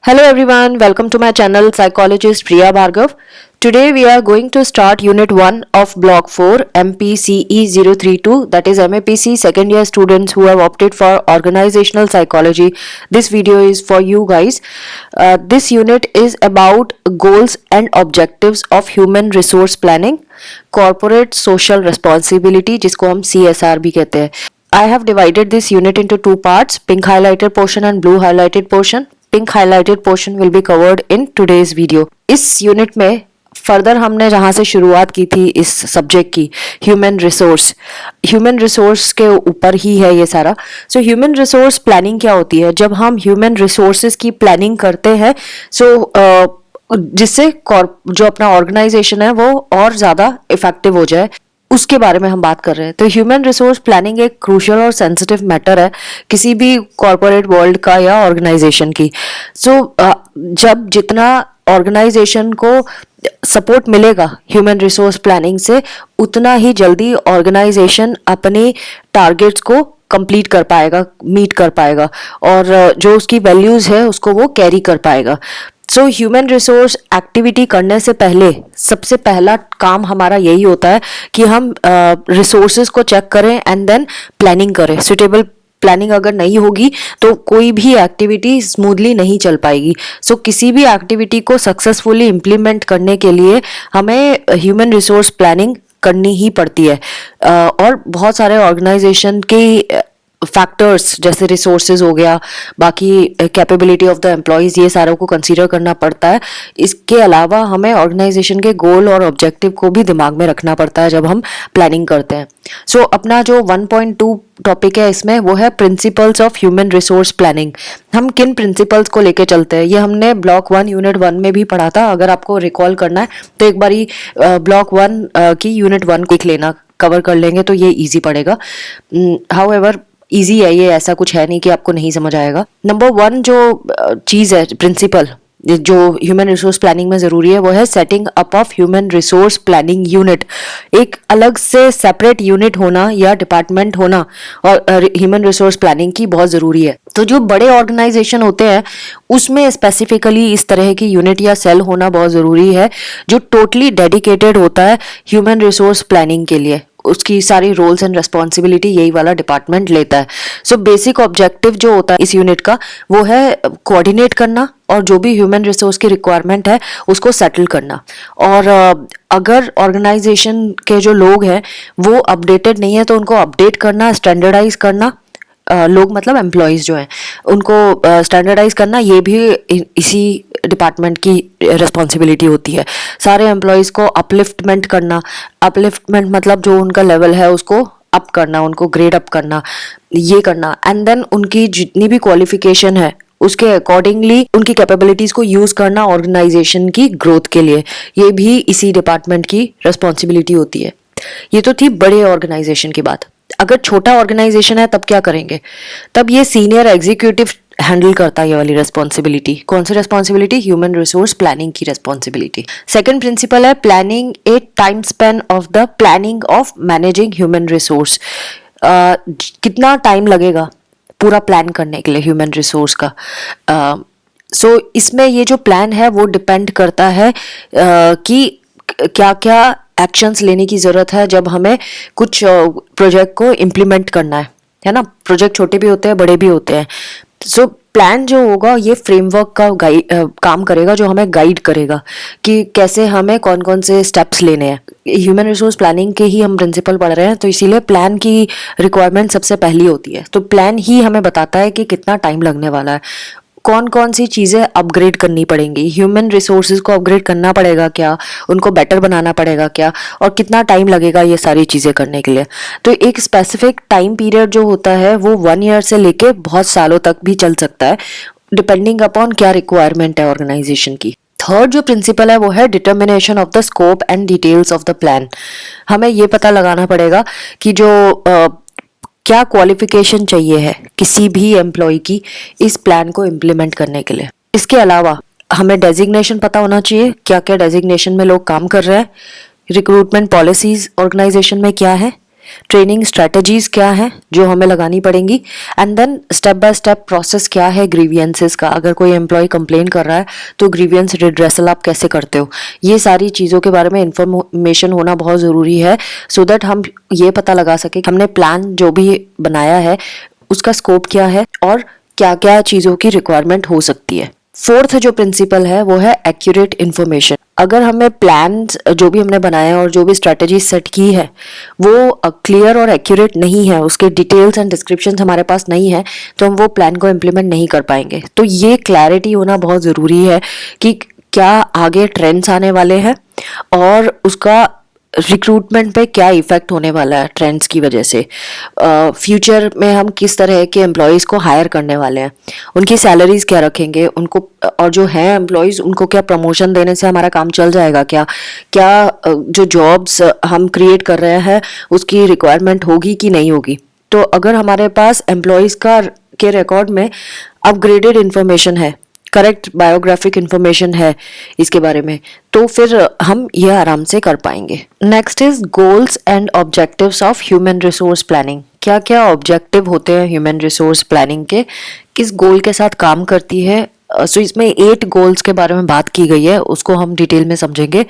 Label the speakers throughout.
Speaker 1: Hello everyone, welcome to my channel Psychologist Priya Bhargav. Today we are going to start Unit 1 of Block 4 MPCE 032, that is MAPC second year students who have opted for Organizational Psychology. This video is for you guys. This unit is about goals and objectives of human resource planning, corporate social responsibility जिसको हम CSR भी कहते हैं. I have divided this unit into two parts, pink highlighted portion and blue highlighted portion. Pink highlighted portion will be covered in today's video. इस unit में further हमने जहाँ से शुरुआत की थी इस सब्जेक्ट की, ह्यूमन रिसोर्स के ऊपर ही है ये सारा. सो ह्यूमन रिसोर्स प्लानिंग क्या होती है? जब हम ह्यूमन रिसोर्सेज की प्लानिंग करते हैं जिससे जो अपना ऑर्गेनाइजेशन है वो और ज़्यादा इफेक्टिव हो जाए, उसके बारे में हम बात कर रहे हैं. तो ह्यूमन रिसोर्स प्लानिंग एक क्रूशियल और सेंसिटिव मैटर है किसी भी कॉर्पोरेट वर्ल्ड का या ऑर्गेनाइजेशन की. जब जितना ऑर्गेनाइजेशन को सपोर्ट मिलेगा ह्यूमन रिसोर्स प्लानिंग से, उतना ही जल्दी ऑर्गेनाइजेशन अपने टारगेट्स को कंप्लीट कर पाएगा, मीट कर पाएगा, और जो उसकी वैल्यूज है उसको वो कैरी कर पाएगा. सो ह्यूमन रिसोर्स एक्टिविटी करने से पहले सबसे पहला काम हमारा यही होता है कि हम रिसोर्सेज को चेक करें एंड देन प्लानिंग करें. सुटेबल प्लानिंग अगर नहीं होगी तो कोई भी एक्टिविटी स्मूथली नहीं चल पाएगी. सो किसी भी एक्टिविटी को सक्सेसफुली इम्प्लीमेंट करने के लिए हमें ह्यूमन रिसोर्स प्लानिंग करनी ही पड़ती है. और बहुत सारे ऑर्गेनाइजेशन की फैक्टर्स जैसे रिसोर्सेज हो गया, बाकी कैपेबिलिटी ऑफ द एम्प्लॉयज़, ये सारों को कंसीडर करना पड़ता है. इसके अलावा हमें ऑर्गेनाइजेशन के गोल और ऑब्जेक्टिव को भी दिमाग में रखना पड़ता है जब हम प्लानिंग करते हैं. अपना जो 1.2 टॉपिक है इसमें वो है principles of human resource planning. हम किन प्रिंसिपल्स को लेके चलते हैं ये हमने ब्लॉक 1 यूनिट 1 में भी पढ़ा था. अगर आपको रिकॉल करना है तो एक बारी ब्लॉक 1 की यूनिट 1 देख लेना, कवर कर लेंगे तो ये ईजी पड़ेगा. हाउएवर ईजी है ये, ऐसा कुछ है नहीं कि आपको नहीं समझ आएगा. नंबर 1 जो चीज़ है, प्रिंसिपल जो ह्यूमन रिसोर्स प्लानिंग में ज़रूरी है, वो है setting up of human resource planning unit. एक अलग से सेपरेट यूनिट होना या डिपार्टमेंट होना और ह्यूमन रिसोर्स प्लानिंग की बहुत ज़रूरी है. तो जो बड़े ऑर्गेनाइजेशन होते हैं उसमें स्पेसिफिकली इस तरह की यूनिट या सेल होना बहुत ज़रूरी है जो टोटली डेडिकेटेड होता है ह्यूमन रिसोर्स प्लानिंग के लिए. उसकी सारी रोल्स एंड रेस्पॉन्सिबिलिटी यही वाला डिपार्टमेंट लेता है. बेसिक ऑब्जेक्टिव जो होता है इस यूनिट का वो है कोऑर्डिनेट करना और जो भी ह्यूमन रिसोर्स की रिक्वायरमेंट है उसको सेटल करना. और अगर ऑर्गेनाइजेशन के जो लोग हैं वो अपडेटेड नहीं है तो उनको अपडेट करना, स्टैंडर्डाइज करना, लोग मतलब एम्प्लॉयज़ जो हैं उनको स्टैंडर्डाइज करना, ये भी इसी डिपार्टमेंट की रिस्पॉन्सिबिलिटी होती है. सारे एम्प्लॉयज़ को अपलिफ्टमेंट करना, अपलिफ्टमेंट मतलब जो उनका लेवल है उसको अप करना, उनको ग्रेड अप करना, ये करना. एंड देन उनकी जितनी भी क्वालिफिकेशन है उसके अकॉर्डिंगली उनकी कैपेबिलिटीज़ को यूज़ करना ऑर्गेनाइजेशन की ग्रोथ के लिए, ये भी इसी डिपार्टमेंट की रिस्पॉन्सिबिलिटी होती है. ये तो थी बड़े ऑर्गेनाइजेशन की बात. अगर छोटा ऑर्गेनाइजेशन है तब क्या करेंगे? तब ये सीनियर एग्जीक्यूटिव हैंडल करता है ये वाली रिस्पॉन्सिबिलिटी. कौन सी रिस्पॉन्सिबिलिटी? ह्यूमन रिसोर्स प्लानिंग की रिस्पॉन्सिबिलिटी. सेकंड प्रिंसिपल है planning A time span of the planning of managing human resource. कितना टाइम लगेगा पूरा प्लान करने के लिए ह्यूमन रिसोर्स का. इसमें ये जो प्लान है वो डिपेंड करता है कि क्या क्या एक्शंस लेने की ज़रूरत है जब हमें कुछ प्रोजेक्ट को इम्प्लीमेंट करना है ना. प्रोजेक्ट छोटे भी होते हैं, बड़े भी होते हैं. प्लान जो होगा ये फ्रेमवर्क का काम करेगा जो हमें गाइड करेगा कि कैसे हमें कौन कौन से स्टेप्स लेने हैं. ह्यूमन रिसोर्स प्लानिंग के ही हम प्रिंसिपल पढ़ रहे हैं तो इसीलिए प्लान की रिक्वायरमेंट सबसे पहली होती है. तो प्लान ही हमें बताता है कि कितना टाइम लगने वाला है, कौन कौन सी चीज़ें अपग्रेड करनी पड़ेंगी, ह्यूमन रिसोर्सेज को अपग्रेड करना पड़ेगा क्या, उनको बेटर बनाना पड़ेगा क्या, और कितना टाइम लगेगा ये सारी चीज़ें करने के लिए. तो एक स्पेसिफिक टाइम पीरियड जो होता है वो 1 ईयर से लेके बहुत सालों तक भी चल सकता है डिपेंडिंग अपॉन क्या रिक्वायरमेंट है ऑर्गेनाइजेशन की. थर्ड जो प्रिंसिपल है वो है determination of the scope and details of the plan. हमें ये पता लगाना पड़ेगा कि जो क्या क्वालिफिकेशन चाहिए है किसी भी एम्प्लॉय की इस प्लान को इम्प्लीमेंट करने के लिए. इसके अलावा हमें डेजिग्नेशन पता होना चाहिए, क्या क्या डेजिग्नेशन में लोग काम कर रहे हैं, रिक्रूटमेंट पॉलिसीज ऑर्गेनाइजेशन में क्या है, ट्रेनिंग स्ट्रेटजीज क्या है जो हमें लगानी पड़ेंगी, and then step by step process क्या है ग्रीवियंसेस का। अगर कोई एम्प्लॉय कंप्लेन कर रहा है तो ग्रीवियंस रिड्रेसल आप कैसे करते हो, ये सारी चीज़ों के बारे में इंफॉर्मेशन होना बहुत ज़रूरी है, सो दैट हम ये पता लगा सके कि हमने प्लान जो भी बनाया है उसका स्कोप क्या है और क्या क्या चीज़ों की रिक्वायरमेंट हो सकती है। फोर्थ जो प्रिंसिपल है वो है एक्यूरेट इन्फॉर्मेशन। अगर हमें प्लान जो भी हमने बनाया और जो भी स्ट्रेटजी सेट की है वो क्लियर और एक्यूरेट नहीं है, उसके डिटेल्स एंड डिस्क्रिप्शंस हमारे पास नहीं है, तो हम वो प्लान को इम्प्लीमेंट नहीं कर पाएंगे। तो ये क्लैरिटी होना बहुत ज़रूरी है कि क्या आगे ट्रेंड्स आने वाले हैं और उसका रिक्रूटमेंट पे क्या इफेक्ट होने वाला है ट्रेंड्स की वजह से, फ्यूचर में हम किस तरह के एम्प्लॉयज़ को हायर करने वाले हैं, उनकी सैलरीज क्या रखेंगे उनको, और जो है एम्प्लॉयज़ उनको क्या प्रमोशन देने से हमारा काम चल जाएगा, क्या क्या जो जॉब्स हम क्रिएट कर रहे हैं उसकी रिक्वायरमेंट होगी कि नहीं होगी। तो अगर हमारे पास एम्प्लॉयज़ का के रिकॉर्ड में अपग्रेडेड इन्फॉर्मेशन है, करेक्ट बायोग्राफिक इंफॉर्मेशन है इसके बारे में, तो फिर हम ये आराम से कर पाएंगे। Next is goals and objectives of human resource planning. क्या क्या ऑब्जेक्टिव होते हैं ह्यूमन रिसोर्स प्लानिंग के, किस गोल के साथ काम करती है। सो इसमें 8 गोल्स के बारे में बात की गई है, उसको हम डिटेल में समझेंगे।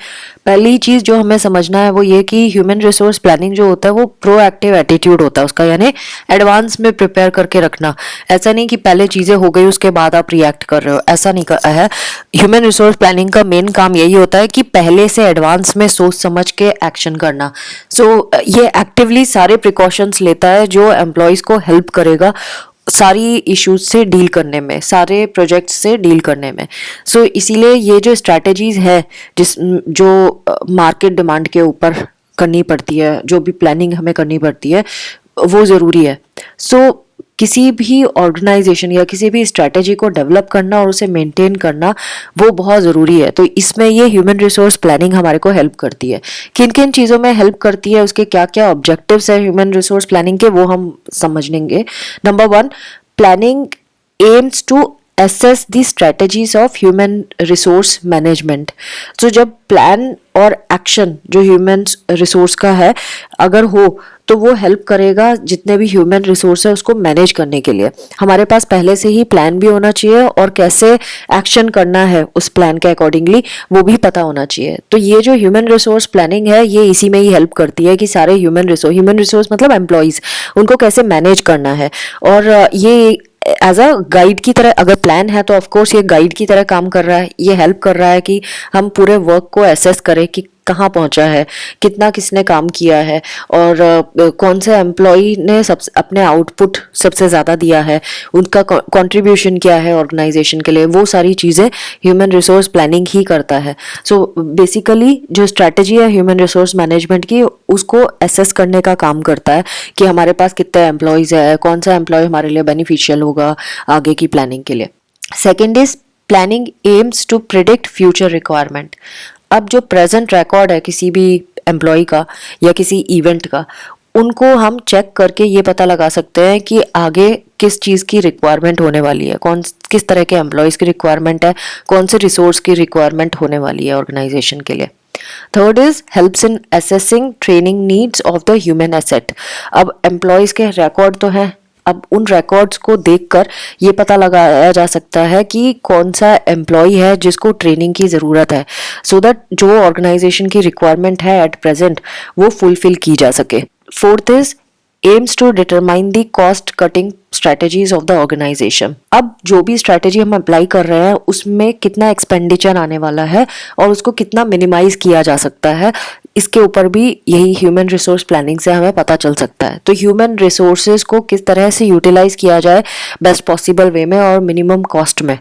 Speaker 1: पहली चीज़ जो हमें समझना है वो ये कि ह्यूमन रिसोर्स प्लानिंग जो होता है वो प्रोएक्टिव एटीट्यूड होता है उसका, यानी एडवांस में प्रिपेयर करके रखना। ऐसा नहीं कि पहले चीज़ें हो गई उसके बाद आप रिएक्ट कर रहे हो, ऐसा नहीं है। ह्यूमन रिसोर्स प्लानिंग का मेन काम यही होता है कि पहले से एडवांस में सोच समझ के एक्शन करना। सो ये एक्टिवली सारे प्रिकॉशंस लेता है जो एम्प्लॉयज़ को हेल्प करेगा सारी इश्यूज से डील करने में, सारे प्रोजेक्ट्स से डील करने में। सो इसीलिए ये जो स्ट्रैटेजीज है जो मार्केट डिमांड के ऊपर करनी पड़ती है, जो भी प्लानिंग हमें करनी पड़ती है वो ज़रूरी है। सो किसी भी ऑर्गेनाइजेशन या किसी भी स्ट्रैटेजी को डेवलप करना और उसे मेंटेन करना वो बहुत ज़रूरी है। तो इसमें ये ह्यूमन रिसोर्स प्लानिंग हमारे को हेल्प करती है। किन किन चीज़ों में हेल्प करती है, उसके क्या क्या ऑब्जेक्टिव्स है ह्यूमन रिसोर्स प्लानिंग के, वो हम समझेंगे। Number 1, planning aims to assess the strategies of human resource management। तो जब प्लान और एक्शन जो ह्यूमन रिसोर्स का है अगर हो तो वो हेल्प करेगा जितने भी ह्यूमन रिसोर्स है उसको मैनेज करने के लिए। हमारे पास पहले से ही प्लान भी होना चाहिए और कैसे एक्शन करना है उस प्लान के अकॉर्डिंगली वो भी पता होना चाहिए। तो ये जो ह्यूमन रिसोर्स प्लानिंग है ये इसी में ही हेल्प करती है कि सारे ह्यूमन रिसोर्स मतलब एम्प्लॉयज़, उनको कैसे मैनेज करना है। और ये एज अ गाइड की तरह, अगर प्लान है तो ऑफ कोर्स ये गाइड की तरह काम कर रहा है, ये हेल्प कर रहा है कि हम पूरे वर्क को एसेस करें कि कहाँ पहुंचा है, कितना किसने काम किया है और कौन से एम्प्लॉय ने सबसे अपने आउटपुट सबसे ज़्यादा दिया है, उनका कंट्रीब्यूशन क्या है ऑर्गेनाइजेशन के लिए, वो सारी चीज़ें ह्यूमन रिसोर्स प्लानिंग ही करता है। सो बेसिकली जो स्ट्रैटेजी है ह्यूमन रिसोर्स मैनेजमेंट की उसको एसेस करने का काम करता है कि हमारे पास कितने एम्प्लॉयज़ है, कौन सा एम्प्लॉय हमारे लिए बेनिफिशियल होगा आगे की प्लानिंग के लिए। Second is planning aims to predict future requirement. अब जो प्रेजेंट रिकॉर्ड है किसी भी एम्प्लॉय का या किसी इवेंट का, उनको हम चेक करके ये पता लगा सकते हैं कि आगे किस चीज़ की रिक्वायरमेंट होने वाली है, किस तरह के एम्प्लॉयज़ की रिक्वायरमेंट है, कौन से रिसोर्स की रिक्वायरमेंट होने वाली है ऑर्गेनाइजेशन के लिए। Third is helps in assessing training needs of the human asset. अब एम्प्लॉयज़ के रिकॉर्ड तो हैं, अब उन रिकॉर्ड्स को देखकर ये पता लगाया जा सकता है कि कौन सा एम्प्लॉय है जिसको ट्रेनिंग की ज़रूरत है, सो दैट जो ऑर्गेनाइजेशन की रिक्वायरमेंट है एट प्रेजेंट वो फुलफिल की जा सके। Fourth is aims to determine the cost cutting strategies of the organisation. अब जो भी स्ट्रेटेजी हम अप्लाई कर रहे हैं उसमें कितना एक्सपेंडिचर आने वाला है और उसको कितना मिनिमाइज किया जा सकता है, इसके ऊपर भी यही ह्यूमन रिसोर्स प्लानिंग से हमें पता चल सकता है। तो ह्यूमन रिसोर्सेज को किस तरह से यूटिलाइज किया जाए बेस्ट पॉसिबल वे में और मिनिमम कॉस्ट में,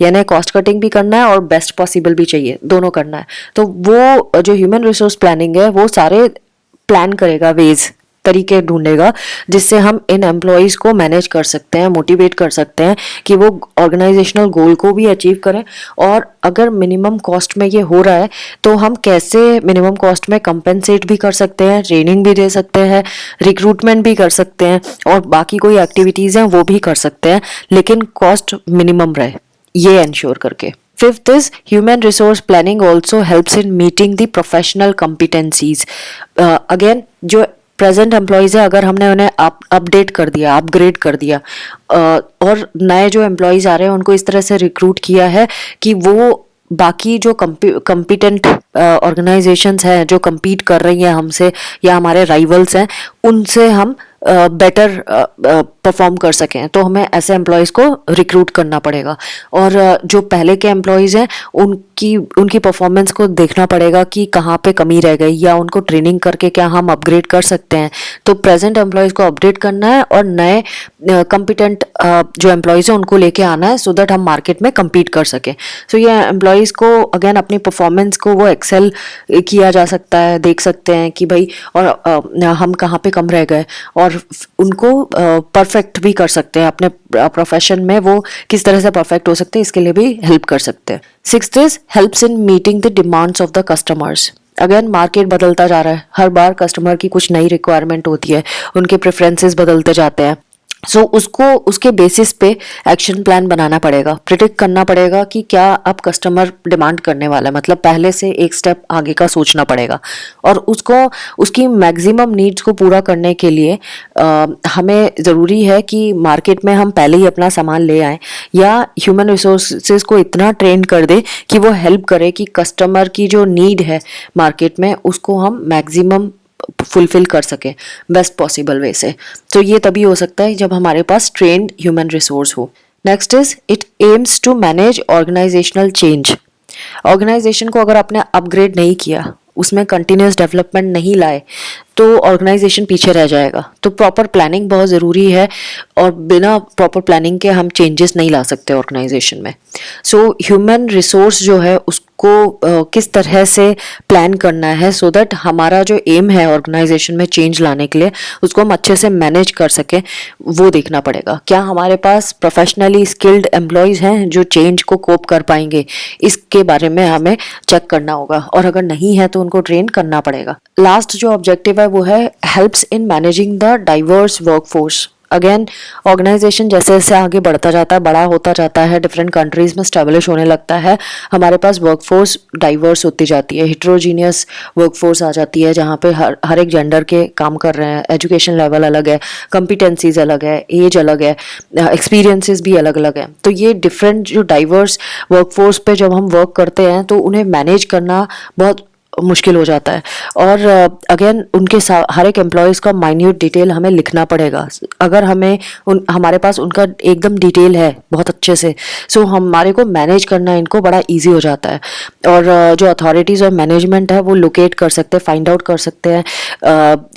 Speaker 1: यानी कॉस्ट कटिंग भी करना है और बेस्ट पॉसिबल भी चाहिए, दोनों करना है। तो वो जो ह्यूमन रिसोर्स प्लानिंग है वो सारे प्लान करेगा, वेज तरीके ढूंढेगा जिससे हम इन एम्प्लॉयज़ को मैनेज कर सकते हैं, मोटिवेट कर सकते हैं कि वो ऑर्गेनाइजेशनल गोल को भी अचीव करें। और अगर मिनिमम कॉस्ट में ये हो रहा है तो हम कैसे मिनिमम कॉस्ट में कंपेंसेट भी कर सकते हैं, ट्रेनिंग भी दे सकते हैं, रिक्रूटमेंट भी कर सकते हैं और बाकी कोई एक्टिविटीज़ हैं वो भी कर सकते हैं, लेकिन कॉस्ट मिनिमम रहे, ये इंश्योर करके। Fifth is human resource planning also helps in meeting the professional competencies। Again जो प्रेजेंट एम्प्लॉयज़ है, अगर हमने उन्हें अपडेट कर दिया, अपग्रेड कर दिया, और नए जो एम्प्लॉयज़ आ रहे हैं उनको इस तरह से रिक्रूट किया है कि वो बाकी जो कम्पिटेंट ऑर्गेनाइजेशंस हैं जो compete कर रही हैं हमसे या हमारे राइवल्स हैं, उनसे हम बेटर परफॉर्म कर सकें, तो हमें ऐसे एम्प्लॉयज़ को रिक्रूट करना पड़ेगा। और जो पहले के एम्प्लॉयज़ हैं उनकी परफॉर्मेंस को देखना पड़ेगा कि कहाँ पे कमी रह गई, या उनको ट्रेनिंग करके क्या हम अपग्रेड कर सकते हैं। तो प्रेजेंट एम्प्लॉयज़ को अपडेट करना है और नए कम्पिटेंट जो एम्प्लॉयज़ हैं उनको लेके आना है, सो दैट हम मार्केट में compete कर सकें। सो ये एम्प्लॉयज़ को अगेन अपनी परफॉर्मेंस को वो एक्सेल किया जा सकता है, देख सकते हैं कि भाई और हम कहाँ पे कम रह गए, और उनको परफेक्ट भी कर सकते हैं अपने प्रोफेशन में, वो किस तरह से परफेक्ट हो सकते हैं इसके लिए भी हेल्प कर सकते हैं। Sixth is helps in meeting the demands of the customers. Again market बदलता जा रहा है, हर बार कस्टमर की कुछ नई रिक्वायरमेंट होती है, उनके प्रेफरेंसेस बदलते जाते हैं। सो उसको उसके बेसिस पे एक्शन प्लान बनाना पड़ेगा, प्रिडिक्ट करना पड़ेगा कि क्या अब कस्टमर डिमांड करने वाला है, मतलब पहले से एक स्टेप आगे का सोचना पड़ेगा। और उसको उसकी मैक्सिमम नीड्स को पूरा करने के लिए हमें ज़रूरी है कि मार्केट में हम पहले ही अपना सामान ले आएं, या ह्यूमन रिसोर्सेज को इतना ट्रेन कर दे कि वो हेल्प करे कि कस्टमर की जो नीड है मार्केट में उसको हम मैक्सिमम फुलफिल कर सके बेस्ट पॉसिबल वे से। तो ये तभी हो सकता है जब हमारे पास ट्रेन्ड ह्यूमन रिसोर्स हो। Next is it aims to manage organisational change. Organisation को अगर आपने अपग्रेड नहीं किया, उसमें कंटिन्यूस डेवलपमेंट नहीं लाए, तो ऑर्गेनाइजेशन पीछे रह जाएगा। तो प्रॉपर प्लानिंग बहुत ज़रूरी है, और बिना प्रॉपर प्लानिंग के हम चेंजेस नहीं ला सकते ऑर्गेनाइजेशन में। सो ह्यूमन रिसोर्स जो है उसको किस तरह से प्लान करना है, सो दैट हमारा जो एम है ऑर्गेनाइजेशन में चेंज लाने के लिए उसको हम अच्छे से मैनेज कर सकें, वो देखना पड़ेगा। क्या हमारे पास प्रोफेशनली स्किल्ड एम्प्लॉयज़ हैं जो चेंज को कोप कर पाएंगे, इसके बारे में हमें चेक करना होगा, और अगर नहीं है तो उनको ट्रेन करना पड़ेगा। लास्ट जो ऑब्जेक्टिव है वो है helps in managing the diverse workforce. Again organization जैसे जैसे आगे बढ़ता जाता है, बड़ा होता जाता है, डिफरेंट कंट्रीज में स्टेब्लिश होने लगता है, हमारे पास वर्कफोर्स डाइवर्स होती जाती है, हिट्रोजीनियस वर्कफोर्स आ जाती है, जहाँ पे हर एक जेंडर के काम कर रहे हैं, एजुकेशन लेवल अलग है, कॉम्पिटेंसीज अलग है, एज अलग है, एक्सपीरियंसेस भी अलग अलग हैं। तो ये डिफरेंट जो डाइवर्स वर्कफोर्स पे जब हम वर्क करते हैं तो उन्हें मैनेज करना बहुत मुश्किल हो जाता है। और अगेन उनके हर एक एम्प्लॉयज़ का माइन्यूट डिटेल हमें लिखना पड़ेगा। अगर हमें हमारे पास उनका एकदम डिटेल है बहुत अच्छे से, सो हमारे को मैनेज करना इनको बड़ा इजी हो जाता है। और जो अथॉरिटीज़ और मैनेजमेंट है वो लोकेट कर सकते हैं, फाइंड आउट कर सकते हैं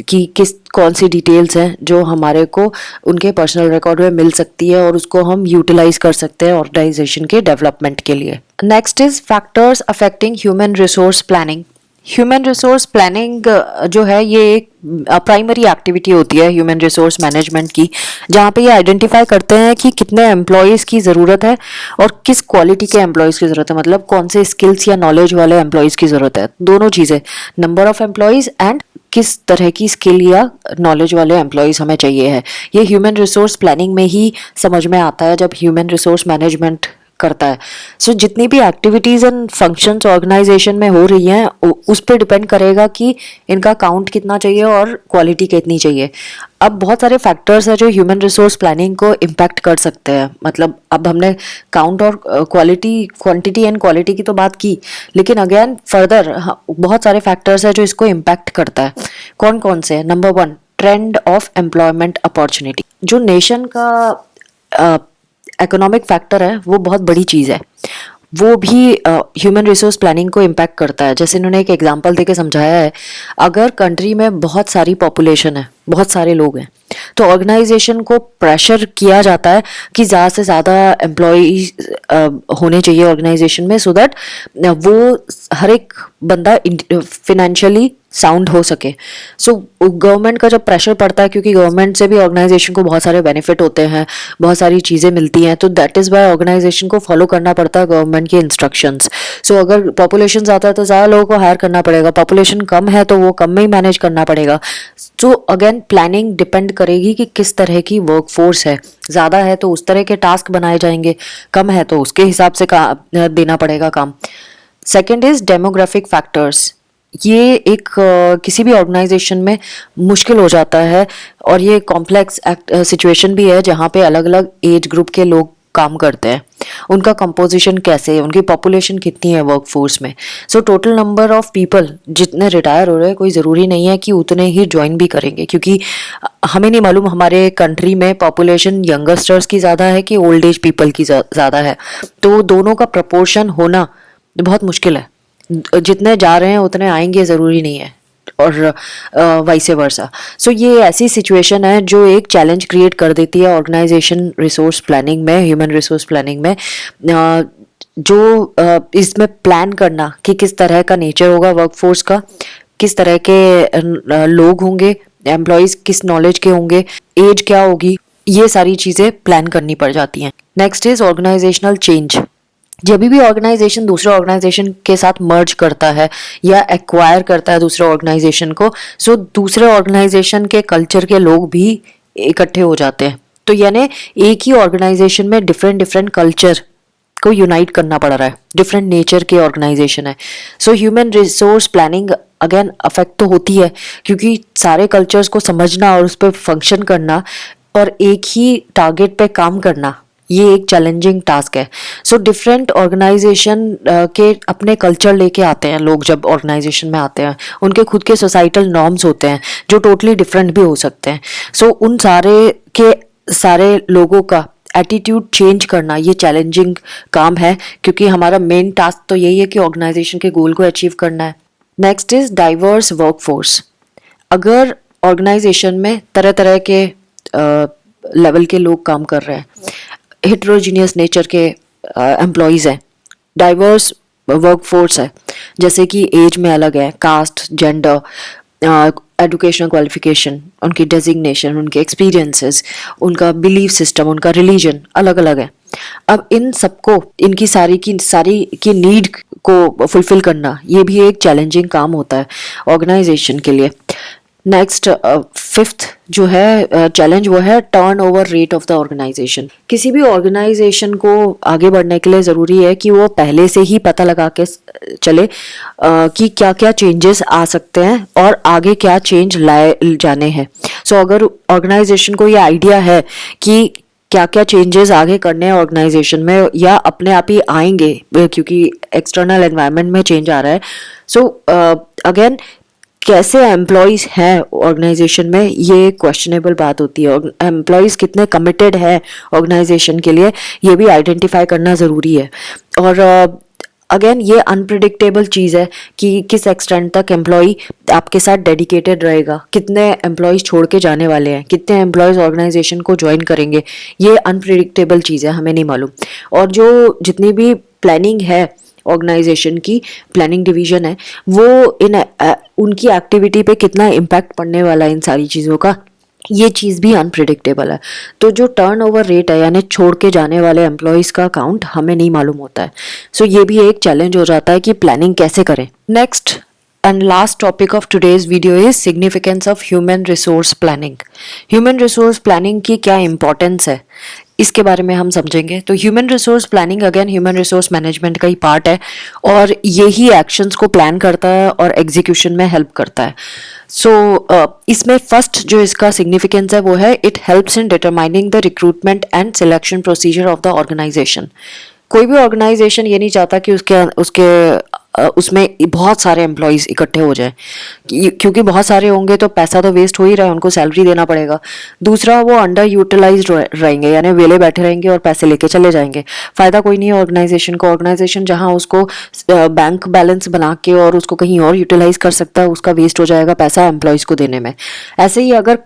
Speaker 1: कि कौन सी डिटेल्स हैं जो हमारे को उनके पर्सनल रिकॉर्ड में मिल सकती है, और उसको हम यूटिलाइज कर सकते हैं ऑर्गेनाइजेशन के डेवलपमेंट के लिए। Next is factors affecting human resource planning. Human resource planning जो है ये एक प्राइमरी एक्टिविटी होती है ह्यूमन रिसोर्स मैनेजमेंट की, जहाँ पे ये आइडेंटिफाई करते हैं कि कितने एम्प्लॉयज़ की ज़रूरत है और किस क्वालिटी के एम्प्लॉयज़ की ज़रूरत है, मतलब कौन से स्किल्स या नॉलेज वाले एम्प्लॉयज़ की ज़रूरत है। दोनों चीज़ें, नंबर ऑफ एम्प्लॉयज़ एंड किस तरह की स्किल या नॉलेज वाले एम्प्लॉयज़ हमें चाहिए है। ये ह्यूमन रिसोर्स प्लानिंग में ही समझ में आता है जब ह्यूमन रिसोर्स मैनेजमेंट करता है। सो जितनी भी एक्टिविटीज़ एंड फंक्शंस ऑर्गेनाइजेशन में हो रही हैं उस पर डिपेंड करेगा कि इनका काउंट कितना चाहिए और क्वालिटी कितनी चाहिए। अब बहुत सारे फैक्टर्स हैं जो ह्यूमन रिसोर्स प्लानिंग को इम्पैक्ट कर सकते हैं। मतलब अब हमने काउंट और क्वालिटी, क्वांटिटी एंड क्वालिटी की तो बात की, लेकिन अगेन फर्दर बहुत सारे फैक्टर्स हैं जो इसको इम्पैक्ट करता है। कौन कौन से? Number 1, trend of employment opportunity. जो नेशन का इकोनॉमिक फैक्टर है वो बहुत बड़ी चीज़ है, वो भी ह्यूमन रिसोर्स प्लानिंग को इम्पैक्ट करता है। जैसे इन्होंने एक एग्जांपल देके समझाया है, अगर कंट्री में बहुत सारी पॉपुलेशन है, बहुत सारे लोग हैं, तो ऑर्गेनाइजेशन को प्रेशर किया जाता है कि ज़्यादा से ज़्यादा एम्प्लॉयज होने चाहिए ऑर्गेनाइजेशन में, सो दैट वो हर एक बंदा फिनेंशियली साउंड हो सके। सो गवर्नमेंट का जब प्रेशर पड़ता है, क्योंकि गवर्नमेंट से भी ऑर्गेनाइजेशन को बहुत सारे बेनिफिट होते हैं, बहुत सारी चीज़ें मिलती हैं, तो दैट इज़ वाई ऑर्गेनाइजेशन को फॉलो करना पड़ता है गवर्नमेंट के इंस्ट्रक्शंस। सो अगर पॉपुलेशन ज़्यादा है तो ज़्यादा लोगों को हायर करना पड़ेगा, पॉपुलेशन कम है तो वो कम में ही मैनेज करना पड़ेगा। सो अगेन प्लानिंग डिपेंड करेगी कि किस तरह की वर्कफोर्स है, ज़्यादा है तो उस तरह के टास्क बनाए जाएंगे, कम है तो उसके हिसाब से देना पड़ेगा काम। Second is demographic factors. ये एक किसी भी ऑर्गेनाइजेशन में मुश्किल हो जाता है, और ये कॉम्प्लेक्स सिचुएशन भी है जहाँ पे अलग अलग एज ग्रुप के लोग काम करते हैं। उनका कंपोजिशन कैसे है, उनकी पॉपुलेशन कितनी है वर्कफोर्स में। So total number of people जितने रिटायर हो रहे हैं, कोई ज़रूरी नहीं है कि उतने ही ज्वाइन भी करेंगे, क्योंकि हमें नहीं मालूम हमारे कंट्री में पॉपुलेशन यंगस्टर्स की ज़्यादा है कि ओल्ड एज पीपल की ज़्यादा है। तो दोनों का प्रपोर्शन होना बहुत मुश्किल है। जितने जा रहे हैं उतने आएंगे ज़रूरी नहीं है, और वाइस वर्सा। सो ये ऐसी सिचुएशन है जो एक चैलेंज क्रिएट कर देती है ऑर्गेनाइजेशन रिसोर्स प्लानिंग में, ह्यूमन रिसोर्स प्लानिंग में। इसमें प्लान करना कि किस तरह का नेचर होगा वर्कफोर्स का, किस तरह के लोग होंगे, एम्प्लॉयज किस नॉलेज के होंगे, एज क्या होगी, ये सारी चीज़ें प्लान करनी पड़ जाती हैं। Next is organizational change. जब भी ऑर्गेनाइजेशन दूसरे ऑर्गेनाइजेशन के साथ मर्ज करता है या एक्वायर करता है दूसरे ऑर्गेनाइजेशन को, सो दूसरे ऑर्गेनाइजेशन के कल्चर के लोग भी इकट्ठे हो जाते हैं। तो यानी एक ही ऑर्गेनाइजेशन में डिफरेंट डिफरेंट कल्चर को यूनाइट करना पड़ रहा है, डिफरेंट नेचर के ऑर्गेनाइजेशन है। So human resource planning again affect तो होती है, क्योंकि सारे कल्चर्स को समझना और उस पर फंक्शन करना और एक ही टारगेट पे काम करना, ये एक चैलेंजिंग टास्क है। सो डिफरेंट ऑर्गेनाइजेशन के अपने कल्चर लेके आते हैं लोग। जब ऑर्गेनाइजेशन में आते हैं उनके खुद के सोसाइटल नॉर्म्स होते हैं जो टोटली डिफरेंट भी हो सकते हैं। सो उन सारे लोगों का एटीट्यूड चेंज करना ये चैलेंजिंग काम है, क्योंकि हमारा मेन टास्क तो यही है कि ऑर्गेनाइजेशन के गोल को अचीव करना है। Next is diverse workforce. अगर ऑर्गेनाइजेशन में तरह तरह के लेवल के लोग काम कर रहे हैं, हेट्रोजीनियस नेचर के एम्प्लॉयज़ हैं, डाइवर्स वर्कफोर्स है, जैसे कि एज में अलग है, कास्ट, जेंडर, एजुकेशनल क्वालिफिकेशन, उनकी डेजिग्नेशन, उनके एक्सपीरियंसेस, उनका बिलीफ सिस्टम, उनका रिलीजन अलग अलग है। अब इन सबको इनकी सारी की नीड को फुलफिल करना ये भी एक चैलेंजिंग काम होता है ऑर्गेनाइजेशन के लिए। नेक्स्ट फिफ्थ जो है चैलेंज वो है turnover rate of the organization. किसी भी ऑर्गेनाइजेशन को आगे बढ़ने के लिए ज़रूरी है कि वो पहले से ही पता लगा के चले कि क्या क्या चेंजेस आ सकते हैं और आगे क्या चेंज लाए जाने हैं। सो अगर ऑर्गेनाइजेशन को ये आइडिया है कि क्या क्या चेंजेस आगे करने हैं ऑर्गेनाइजेशन में या अपने आप ही आएंगे क्योंकि एक्सटर्नल एनवायरनमेंट में चेंज आ रहा है। सो अगेन कैसे एम्प्लॉयज़ हैं ऑर्गेनाइजेशन में, ये क्वेश्चनेबल बात होती है। एम्प्लॉयज़ कितने कमिटेड है ऑर्गेनाइजेशन के लिए, ये भी आइडेंटिफाई करना ज़रूरी है। और अगेन ये अनप्रिडिक्टेबल चीज़ है कि किस एक्सटेंट तक एम्प्लॉय आपके साथ डेडिकेटेड रहेगा, कितने एम्प्लॉयज़ छोड़ के जाने वाले हैं, कितने एम्प्लॉयज़ ऑर्गेनाइजेशन को ज्वाइन करेंगे, ये अनप्रिडिक्टेबल चीज़ है, हमें नहीं मालूम। और जो जितनी भी प्लानिंग है ऑर्गेनाइजेशन की, प्लानिंग डिवीजन है, वो उनकी एक्टिविटी पे कितना इम्पैक्ट पड़ने वाला है इन सारी चीज़ों का, ये चीज़ भी अनप्रिडिक्टेबल है। तो जो टर्न ओवर रेट है यानी छोड़ के जाने वाले एम्प्लॉयज़ का अकाउंट हमें नहीं मालूम होता है। सो ये भी एक चैलेंज हो जाता है कि प्लानिंग कैसे करें। Next and last topic of today's video is significance of human resource planning. Human resource planning की क्या इंपॉर्टेंस है, इसके बारे में हम समझेंगे। तो human resource planning again human resource management का ही पार्ट है और यही एक्शंस को प्लान करता है और एग्जीक्यूशन में हेल्प करता है। सो इसमें फर्स्ट जो इसका सिग्निफिकेंस है वो है it helps in determining the recruitment and selection procedure of the organization. कोई भी ऑर्गेनाइजेशन ये नहीं चाहता कि उसमें बहुत सारे एम्प्लॉयज़ इकट्ठे हो जाए, क्योंकि बहुत सारे होंगे तो पैसा तो वेस्ट हो ही रहा है, उनको सैलरी देना पड़ेगा। दूसरा, वो अंडर यूटिलाइज्ड रहेंगे यानी वेले बैठे रहेंगे और पैसे लेके चले जाएंगे। फ़ायदा कोई नहीं है ऑर्गेनाइजेशन को। ऑर्गेनाइजेशन जहां उसको बैंक बैलेंस बना के और उसको कहीं और यूटिलाइज कर सकता है, उसका वेस्ट हो जाएगा पैसा एम्प्लॉयज़ को देने में। ऐसे ही अगर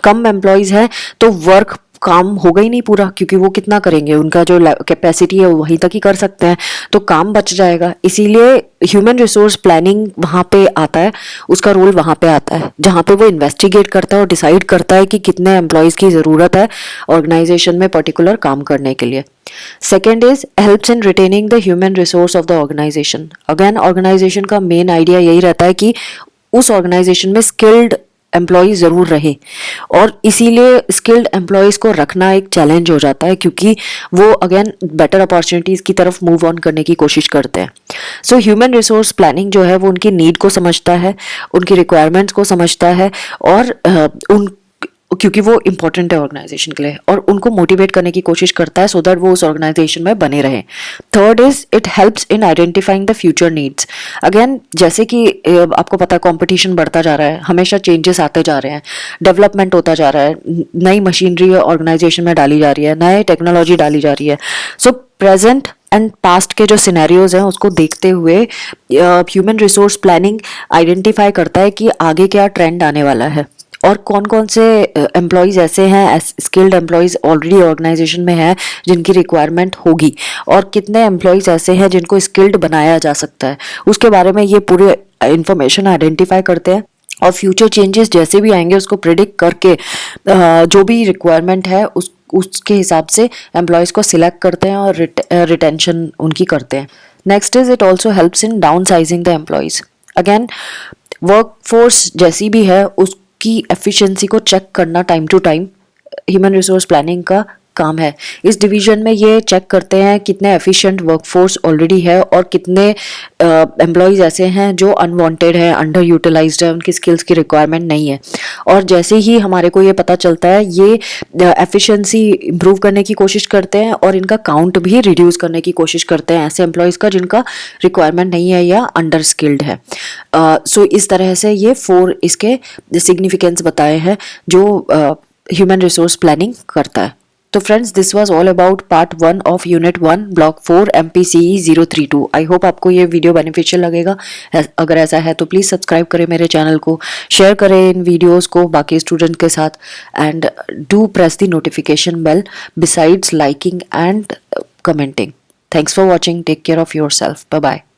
Speaker 1: कम एम्प्लॉयज़ हैं तो वर्क काम होगा ही नहीं पूरा, क्योंकि वो कितना करेंगे, उनका जो कैपेसिटी है वो वहीं तक ही कर सकते हैं, तो काम बच जाएगा। इसीलिए ह्यूमन रिसोर्स प्लानिंग वहाँ पे आता है, उसका रोल वहाँ पे आता है जहाँ पे वो इन्वेस्टिगेट करता है और डिसाइड करता है कि कितने एम्प्लॉयज़ की ज़रूरत है ऑर्गेनाइजेशन में पर्टिकुलर काम करने के लिए। Second is helps in retaining the human resource of the organization. Again organization का मेन आइडिया यही रहता है कि उस ऑर्गेनाइजेशन में स्किल्ड एम्प्लॉय ज़रूर रहे, और इसीलिए स्किल्ड एम्प्लॉयज़ को रखना एक चैलेंज हो जाता है, क्योंकि वो अगेन बेटर अपॉर्चुनिटीज़ की तरफ मूव ऑन करने की कोशिश करते हैं। सो ह्यूमन रिसोर्स प्लानिंग जो है वो उनकी नीड को समझता है, उनकी रिक्वायरमेंट्स को समझता है, और उन क्योंकि वो इम्पोर्टेंट है ऑर्गेनाइजेशन के लिए, और उनको मोटिवेट करने की कोशिश करता है सो दैट वो उस ऑर्गेनाइजेशन में बने रहें। Third is it helps in identifying the future needs. Again जैसे कि आपको पता है कंपटीशन बढ़ता जा रहा है, हमेशा चेंजेस आते जा रहे हैं, डेवलपमेंट होता जा रहा है, नई मशीनरी ऑर्गेनाइजेशन में डाली जा रही है, नए टेक्नोलॉजी डाली जा रही है। सो प्रेजेंट एंड पास्ट के जो सिनेरियोज हैं उसको देखते हुए ह्यूमन रिसोर्स प्लानिंग आइडेंटिफाई करता है कि आगे क्या ट्रेंड आने वाला है, और कौन कौन से एम्प्लॉयज़ ऐसे हैं, स्किल्ड एम्प्लॉयज़ ऑलरेडी ऑर्गेनाइजेशन में हैं जिनकी रिक्वायरमेंट होगी, और कितने एम्प्लॉयज़ ऐसे हैं जिनको स्किल्ड बनाया जा सकता है, उसके बारे में ये पूरे इंफॉर्मेशन आइडेंटिफाई करते हैं। और फ्यूचर चेंजेस जैसे भी आएंगे उसको प्रिडिक्ट करके जो भी रिक्वायरमेंट है उसके हिसाब से एम्प्लॉयज़ को सिलेक्ट करते हैं और रिटेंशन उनकी करते हैं। Next is it also helps in downsizing the employees. Again workforce जैसी भी है उसकी एफिशिएंसी को चेक करना time to time human resource planning का काम है। इस डिवीजन में ये चेक करते हैं कितने एफिशिएंट वर्कफोर्स ऑलरेडी है और कितने एम्प्लॉयज़ ऐसे हैं जो अनवांटेड है, अंडर यूटिलाइज्ड है, उनकी स्किल्स की रिक्वायरमेंट नहीं है। और जैसे ही हमारे को ये पता चलता है, ये एफिशिएंसी इंप्रूव करने की कोशिश करते हैं और इनका काउंट भी रिड्यूस करने की कोशिश करते हैं ऐसे एम्प्लॉयज़ का जिनका रिक्वायरमेंट नहीं है या अंडर स्किल्ड है। सो इस तरह से ये 4 इसके सिग्निफिकेंस बताए हैं जो ह्यूमन रिसोर्स प्लानिंग करता है। तो friends, this was all about part 1 of unit 1 block 4 MPCE 032। I hope आपको ये वीडियो बेनिफिशियल लगेगा। अगर ऐसा है तो प्लीज़ सब्सक्राइब करें मेरे चैनल को, शेयर करें इन वीडियोस को बाकी स्टूडेंट के साथ, and do press the notification bell besides liking and commenting. Thanks for watching, take care of yourself, bye bye.